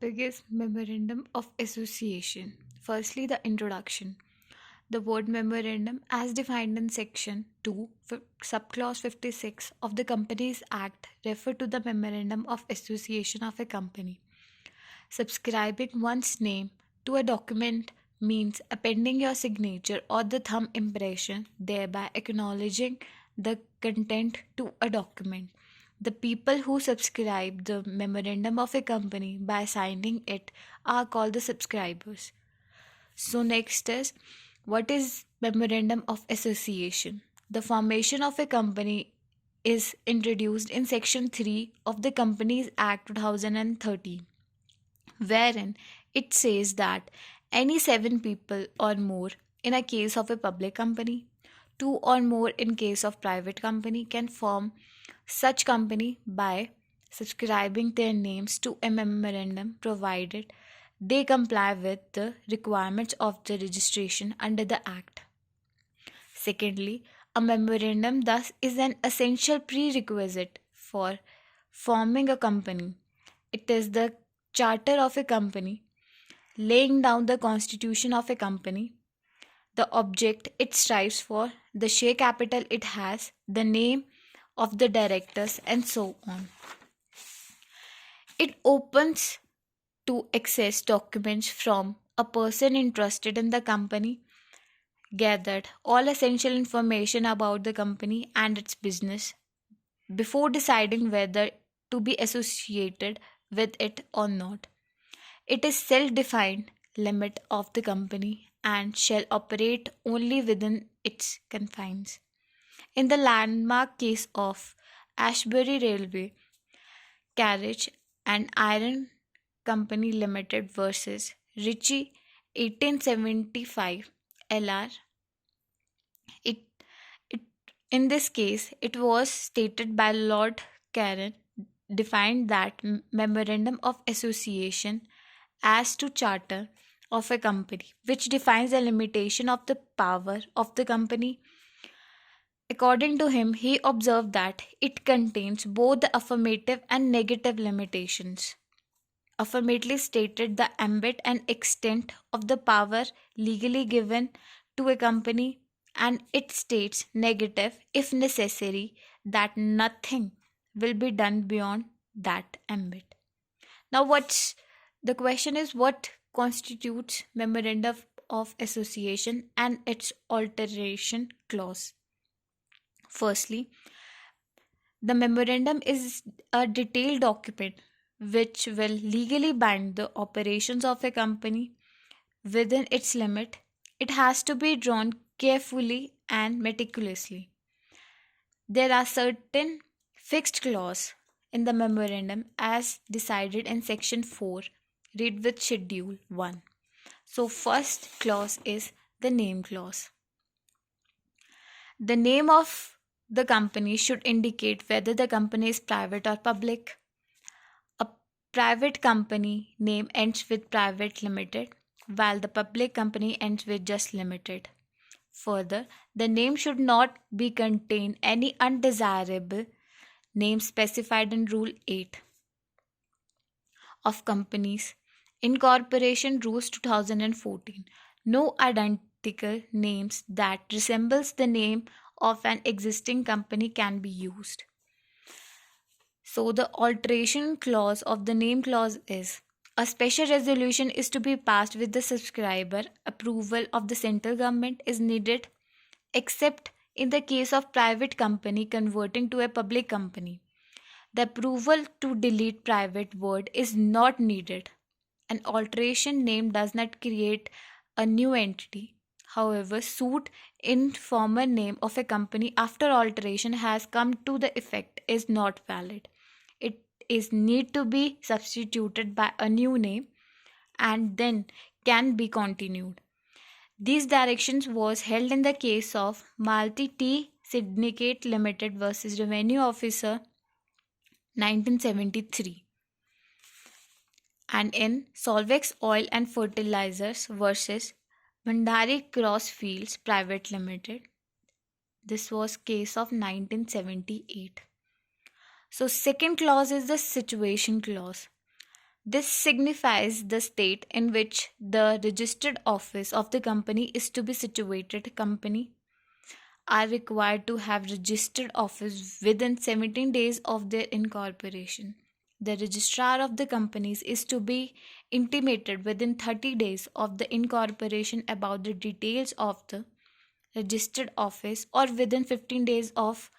topic is Memorandum of Association. Firstly, the introduction. The word memorandum, as defined in Section 2, subclause 56 of the Companies Act, refer to the memorandum of association of a company. Subscribing one's name to a document means appending your signature or the thumb impression, thereby acknowledging the content to a document. The people who subscribe the memorandum of a company by signing it are called the subscribers. So next is, what is memorandum of association? The formation of a company is introduced in section 3 of the Companies Act 2013, wherein it says that any 7 people or more in a case of a public company, 2 or more in case of private company can form such company by subscribing their names to a memorandum provided they comply with the requirements of the registration under the act. Secondly, a memorandum thus is an essential prerequisite for forming a company. It is the charter of a company, laying down the constitution of a company, the object it strives for, the share capital it has, the name of the directors, and so on. It opens to access documents from a person interested in the company, gathered all essential information about the company and its business before deciding whether to be associated with it or not. It is self-defined limit of the company and shall operate only within its confines. In the landmark case of Ashbury Railway Carriage and Iron Company Limited versus Ritchie 1875 LR, it, it in this case it was stated by Lord Caron defined that memorandum of association as to charter of a company, which defines the limitation of the power of the company. According to him, he observed that it contains both the affirmative and negative limitations. Affirmatively stated the ambit and extent of the power legally given to a company, and it states negative, if necessary, that nothing will be done beyond that ambit. Now, what's the question is, what constitutes memorandum of association and its alteration clause? Firstly, the memorandum is a detailed document which will legally bind the operations of a company within its limit. It has to be drawn carefully and meticulously. There are certain fixed clauses in the memorandum as decided in section 4. Read with schedule 1. So first clause is the name clause. The name of the company should indicate whether the company is private or public. A private company name ends with private limited, while the public company ends with just limited. Further, the name should not be contain any undesirable name specified in Rule 8 of Companies Incorporation Rules 2014. No identical names that resembles the name of an existing company can be used. So the alteration clause of the name clause is, a special resolution is to be passed with the subscriber approval of the central government is needed, except in the case of private company converting to a public company. The approval to delete private word is not needed. An alteration name does not create a new entity. However, suit in former name of a company after alteration has come to the effect is not valid. It is need to be substituted by a new name and then can be continued. These directions was held in the case of Malti Tea Syndicate Limited versus Revenue Officer 1973, and in Solvex Oil and Fertilizers versus Bhandari Crossfields Private Limited. This was case of 1978. So second clause is the situation clause. This signifies the state in which the registered office of the company is to be situated. Company are required to have registered office within 17 days of their incorporation. The registrar of the companies is to be intimated within 30 days of the incorporation about the details of the registered office or within 15 days of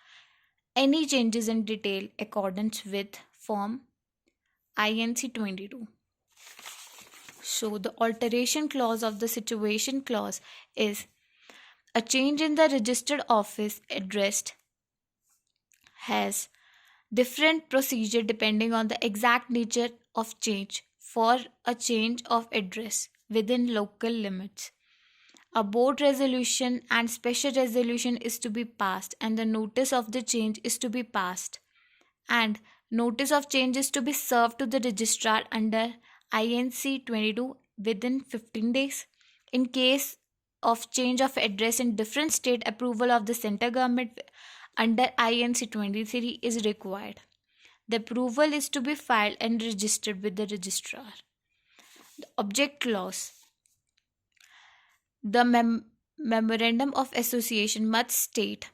any changes in detail accordance with form INC 22. So the alteration clause of the situation clause is a change in the registered office address has different procedure depending on the exact nature of change. For a change of address within local limits, a board resolution and special resolution is to be passed and the notice of the change is to be passed, and notice of change is to be served to the registrar under INC 22 within 15 days. In case of change of address in different state, approval of the center government under INC 23 is required. The approval is to be filed and registered with the registrar. The object clause. The memorandum of association must state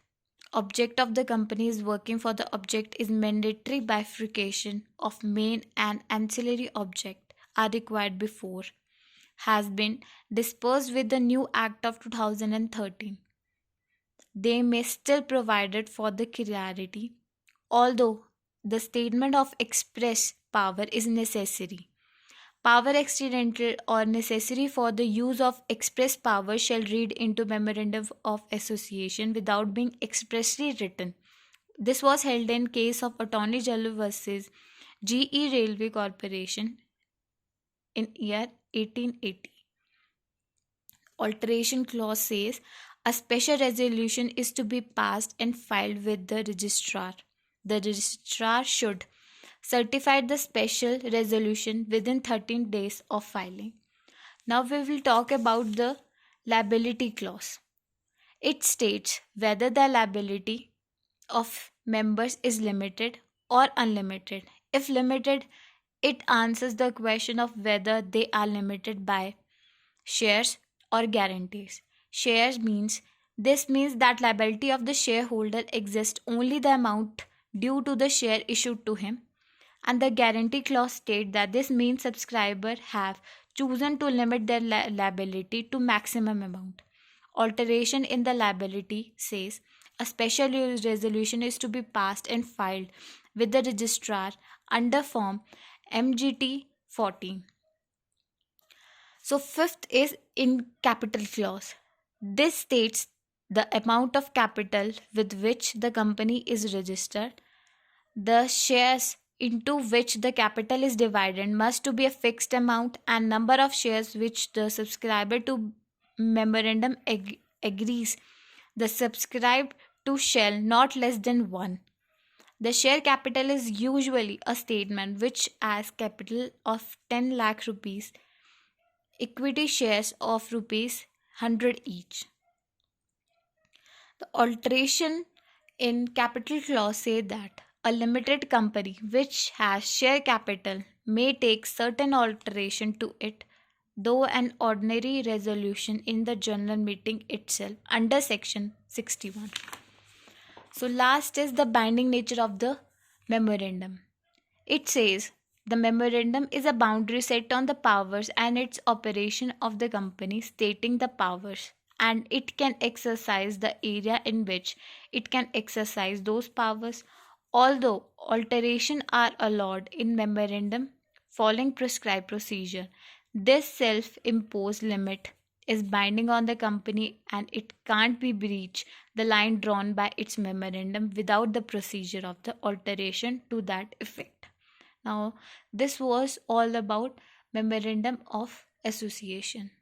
object of the company is working for the object is mandatory bifurcation of main and ancillary object are required before has been dispersed with the new act of 2013. They may still provided for the clarity, although the statement of express power is necessary. Power accidental or necessary for the use of express power shall read into memorandum of association without being expressly written. This was held in case of Attorney General versus GE Railway Corporation in year 1880. Alteration clause says a special resolution is to be passed and filed with the registrar. The registrar should certify the special resolution within 13 days of filing. Now we will talk about the liability clause. It states whether the liability of members is limited or unlimited. If limited, it answers the question of whether they are limited by shares or guarantees. Shares means this means that liability of the shareholder exists only the amount due to the share issued to him, and the guarantee clause states that this means subscribers have chosen to limit their liability to maximum amount. Alteration in the liability says a special resolution is to be passed and filed with the registrar under form MGT 14. So fifth is in capital clause. This states the amount of capital with which the company is registered. The shares into which the capital is divided must to be a fixed amount, and number of shares which the subscriber to memorandum agrees the subscribed to shall not less than 1. The share capital is usually a statement which as capital of 10 lakh rupees, equity shares of rupees 100 each. The alteration in capital clause say that a limited company which has share capital may take certain alteration to it, though an ordinary resolution in the general meeting itself under section 61. So last is the binding nature of the memorandum. It says the memorandum is a boundary set on the powers and its operation of the company, stating the powers, and it can exercise the area in which it can exercise those powers. Although alterations are allowed in memorandum following prescribed procedure, this self-imposed limit is binding on the company and it can't be breached the line drawn by its memorandum without the procedure of the alteration to that effect. Now, this was all about memorandum of association.